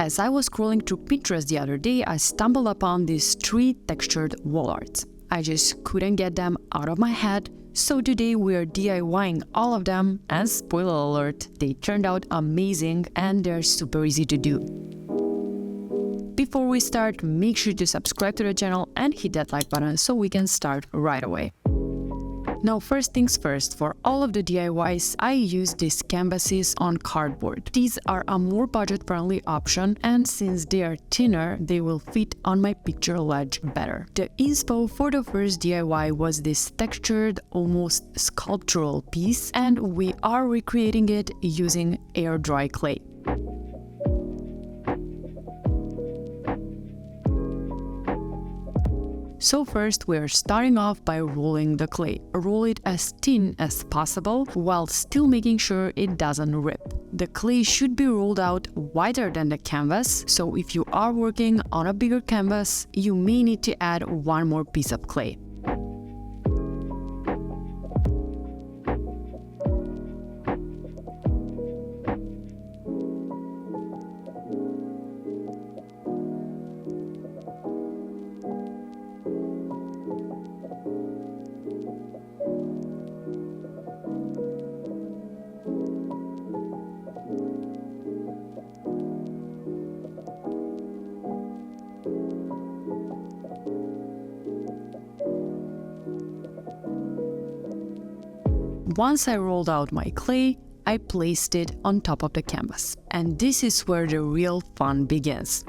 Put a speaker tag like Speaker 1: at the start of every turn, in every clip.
Speaker 1: As I was scrolling through Pinterest the other day, I stumbled upon these 3 textured wall arts. I just couldn't get them out of my head, so today we're DIYing all of them, and spoiler alert, they turned out amazing and they're super easy to do. Before we start, make sure to subscribe to the channel and hit that like button so we can start right away. Now, first things first, for all of the DIYs, I use these canvases on cardboard. These are a more budget-friendly option, and since they are thinner, they will fit on my picture ledge better. The inspo for the first DIY was this textured, almost sculptural piece, and we are recreating it using air-dry clay. So first, we're starting off by rolling the clay. Roll it as thin as possible while still making sure it doesn't rip. The clay should be rolled out wider than the canvas, so if you are working on a bigger canvas, you may need to add one more piece of clay. Once I rolled out my clay, I placed it on top of the canvas. And this is where the real fun begins.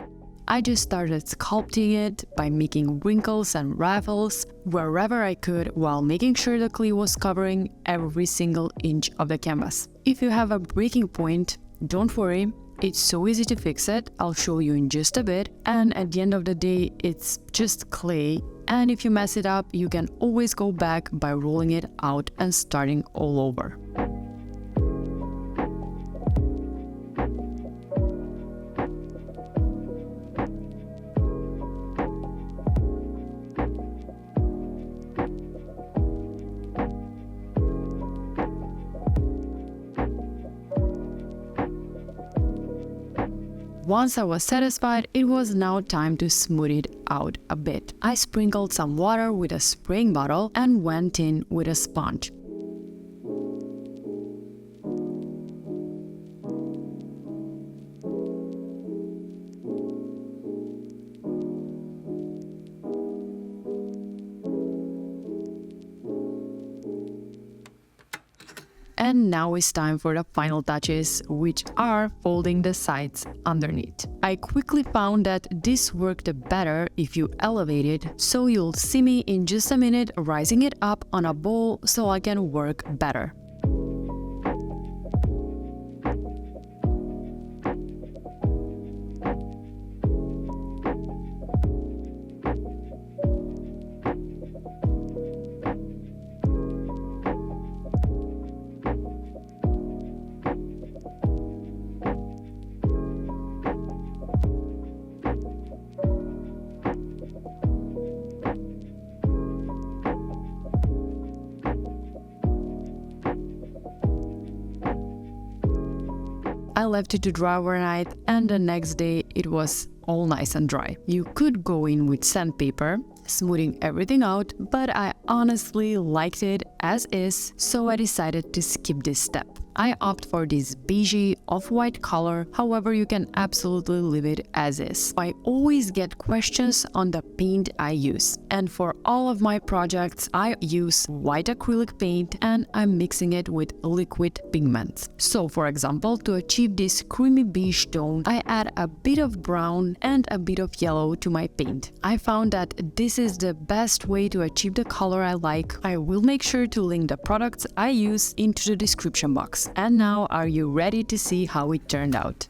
Speaker 1: I just started sculpting it by making wrinkles and raffles wherever I could while making sure the clay was covering every single inch of the canvas. If you have a breaking point, don't worry, it's so easy to fix it. I'll show you in just a bit. And at the end of the day, it's just clay. And if you mess it up, you can always go back by rolling it out and starting all over. Once I was satisfied, it was now time to smooth it out a bit. I sprinkled some water with a spraying bottle and went in with a sponge. And now it's time for the final touches, which are folding the sides underneath. I quickly found that this worked better if you elevate it, so you'll see me in just a minute rising it up on a bowl so I can work better. I left it to dry overnight, and the next day it was all nice and dry. You could go in with sandpaper, smoothing everything out, but I honestly liked it as is, so I decided to skip this step. I opt for this beigey off-white color, however you can absolutely leave it as is. I always get questions on the paint I use, and for all of my projects I use white acrylic paint and I'm mixing it with liquid pigments. So for example, to achieve this creamy beige tone, I add a bit of brown and a bit of yellow to my paint. I found that this is the best way to achieve the color I like. I will make sure to link the products I use into the description box. And now, are you ready to see how it turned out?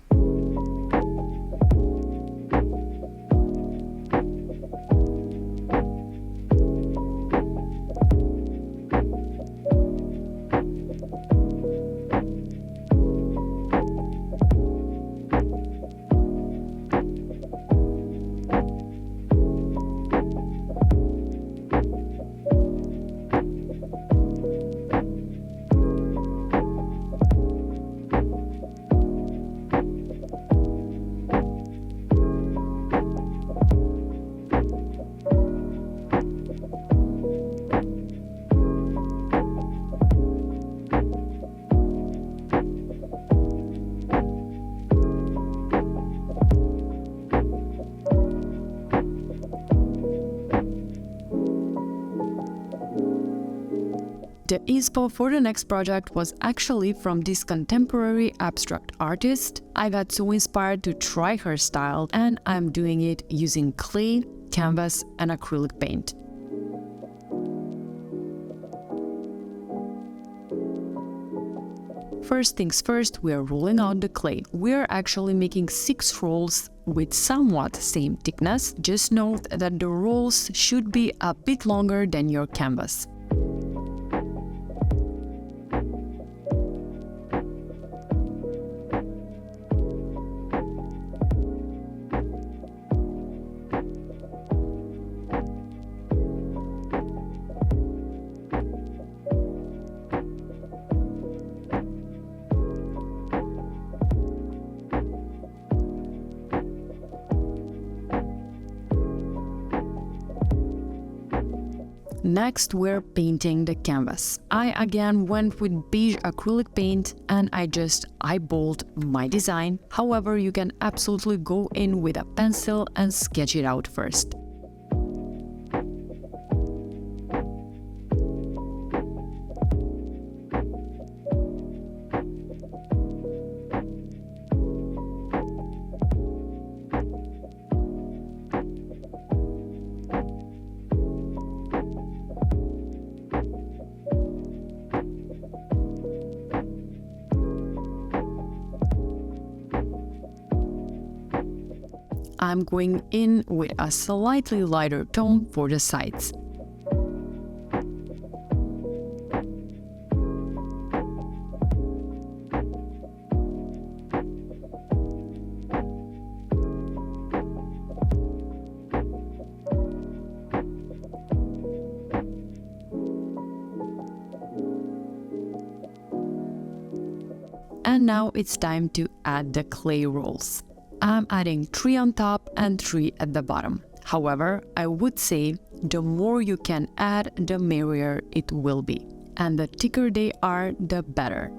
Speaker 1: The inspo for the next project was actually from this contemporary abstract artist. I got so inspired to try her style, and I'm doing it using clay, canvas, and acrylic paint. First things first, we are rolling out the clay. We are actually making 6 rolls with somewhat same thickness. Just note that the rolls should be a bit longer than your canvas. Next, we're painting the canvas. I again went with beige acrylic paint and I just eyeballed my design. However, you can absolutely go in with a pencil and sketch it out first. I'm going in with a slightly lighter tone for the sides. And now it's time to add the clay rolls. I'm adding 3 on top and 3 at the bottom. However, I would say the more you can add, the merrier it will be. And the thicker they are, the better.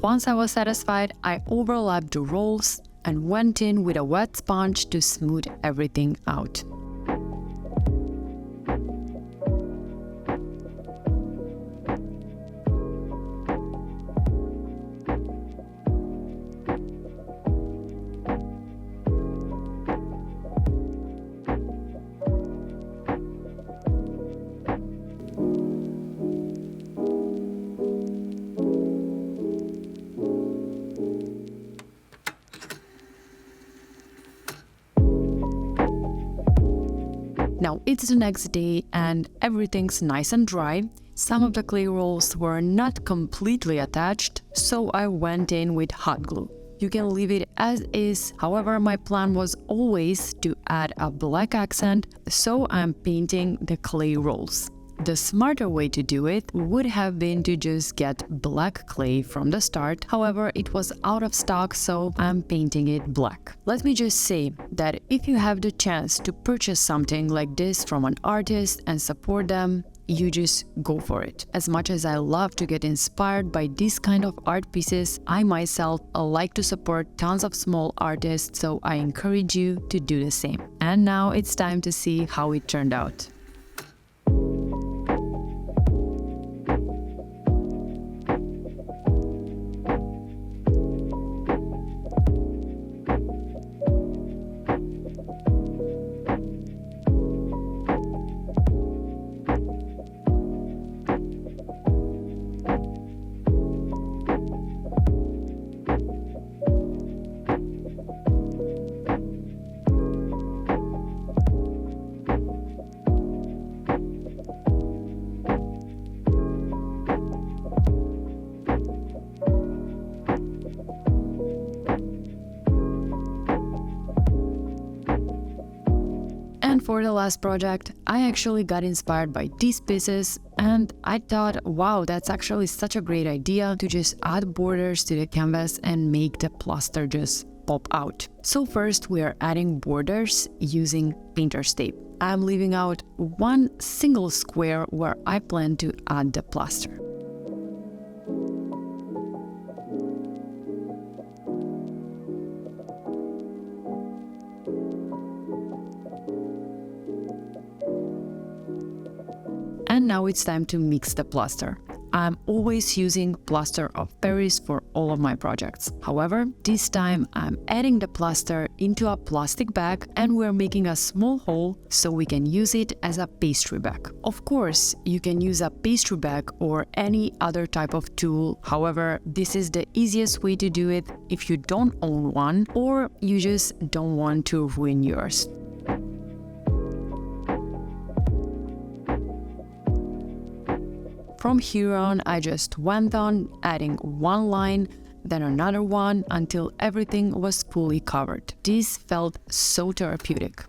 Speaker 1: Once I was satisfied, I overlapped the rolls and went in with a wet sponge to smooth everything out. Now it's the next day and everything's nice and dry. Some of the clay rolls were not completely attached, so I went in with hot glue. You can leave it as is, however my plan was always to add a black accent, so I'm painting the clay rolls. The smarter way to do it would have been to just get black clay from the start, however it was out of stock, so I'm painting it black. Let me just say that if you have the chance to purchase something like this from an artist and support them, you just go for it. As much as I love to get inspired by these kind of art pieces, I myself like to support tons of small artists, so I encourage you to do the same. And now it's time to see how it turned out. for the last project, I actually got inspired by these pieces and I thought, wow, that's actually such a great idea to just add borders to the canvas and make the plaster just pop out. So first we are adding borders using painter's tape. I'm leaving out one single square where I plan to add the plaster. And now it's time to mix the plaster. I'm always using plaster of Paris for all of my projects. However, this time I'm adding the plaster into a plastic bag and we're making a small hole so we can use it as a pastry bag. Of course, you can use a pastry bag or any other type of tool. However, this is the easiest way to do it if you don't own one or you just don't want to ruin yours. From here on, I just went on adding one line, then another one until everything was fully covered. This felt so therapeutic.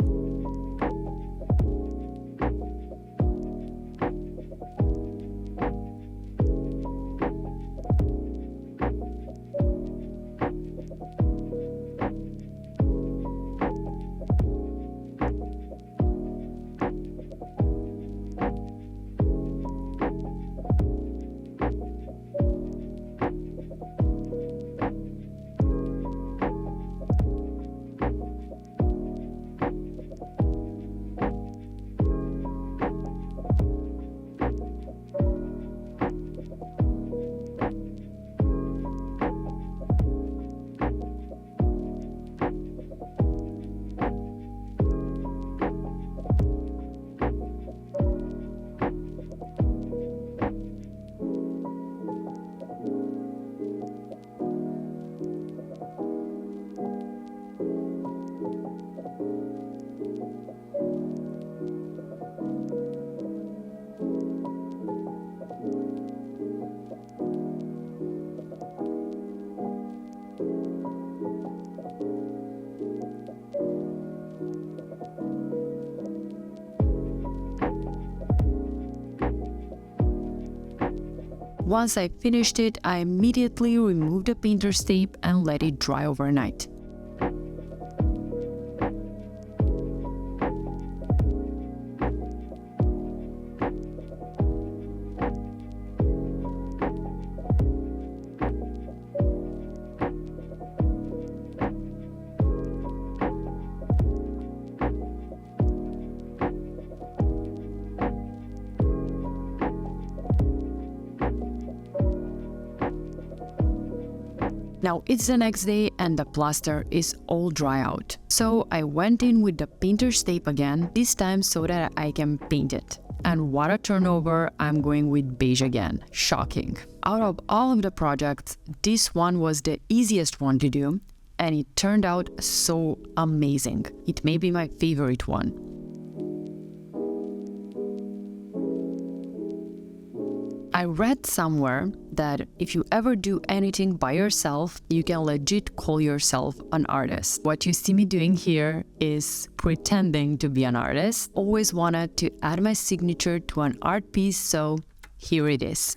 Speaker 1: Once I finished it, I immediately removed the painter's tape and let it dry overnight. Now it's the next day and the plaster is all dry out. So I went in with the painter's tape again, this time so that I can paint it. And what a turnover, I'm going with beige again. Shocking. Out of all of the projects, this one was the easiest one to do and it turned out so amazing. It may be my favorite one. I read somewhere that if you ever do anything by yourself, you can legit call yourself an artist. What you see me doing here is pretending to be an artist. Always wanted to add my signature to an art piece, so here it is.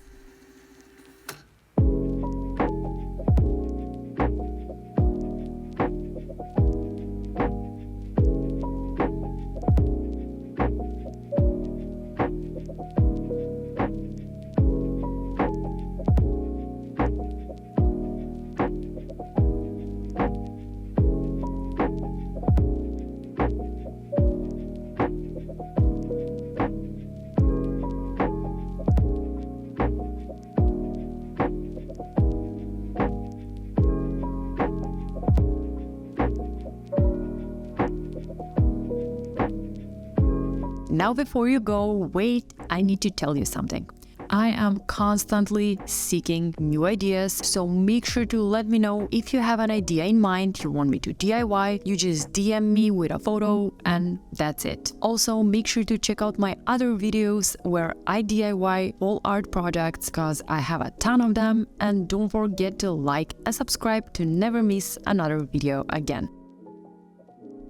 Speaker 1: Now before you go, wait, I need to tell you something. I am constantly seeking new ideas, so make sure to let me know if you have an idea in mind you want me to DIY. You just DM me with a photo and that's it. Also, make sure to check out my other videos where I DIY all art projects because I have a ton of them, and don't forget to like and subscribe to never miss another video again.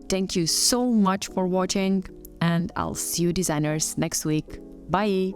Speaker 1: Thank you so much for watching. and I'll see you designers next week. Bye!